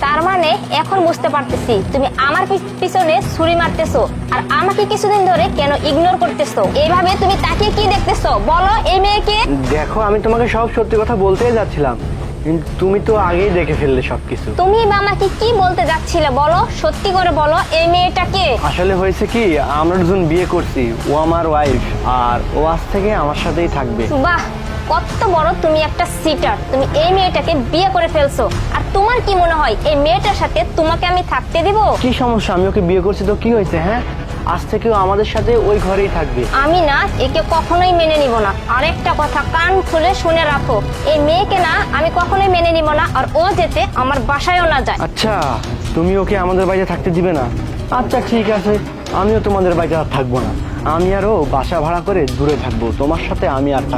তার মানে এখন বুঝতে পারতেছি তুমি আমার পিছনে ছুরি মারতেছো আর আমাকে কিছুদিন ধরে কেন ইগনোর করতেছো। এইভাবে তুমি তাকে কি দেখতেছো বলো এই মেয়েকে। দেখো, আমি তোমাকে সব সত্যি কথা বলতেই যাচ্ছিলাম, কিন্তু তুমি তো আগেই দেখে ফেললে সবকিছু। তুমি বা আমাকে কি বলতে যাচ্ছিলে বলো, সত্যি করে বলো এই মেয়েটাকে। আসলে হয়েছে কি, আমরা দুজন বিয়ে করছি, ও আমার ওয়াইফ আর ও আজ থেকে আমার সাথেই থাকবে। বাহ, কত বড় তুমি একটা সিটার, তুমি এই মেয়েটাকে বিয়ে করে ফেলছো। আর তোমার কি মনে হয় এই মেয়েটার সাথে তোমাকে আমি থাকতে দিব? কি সমস্যা, আমি ওকে বিয়ে করছি তো কি হয়েছে? হ্যাঁ, আজ থেকে ও আমাদের সাথে ওই ঘরেই থাকবে। আমি না একে কখনোই মেনে নিব না। আরেকটা কথা কান খুলে শুনে রাখো, এই মেয়েকে না আমি কখনোই মেনে নিব না, আর ও যেতে আমার বাসায়ও না যায়। আচ্ছা, তুমি ওকে আমাদের বাড়িতে থাকতে দিবে না? আচ্ছা ঠিক আছে, আমিও তোমাদের বাড়িতে আর থাকবো না। আমি আর ও বাসা ভাড়া করে দূরে থাকবো, তোমার সাথে আমি আর থাকবো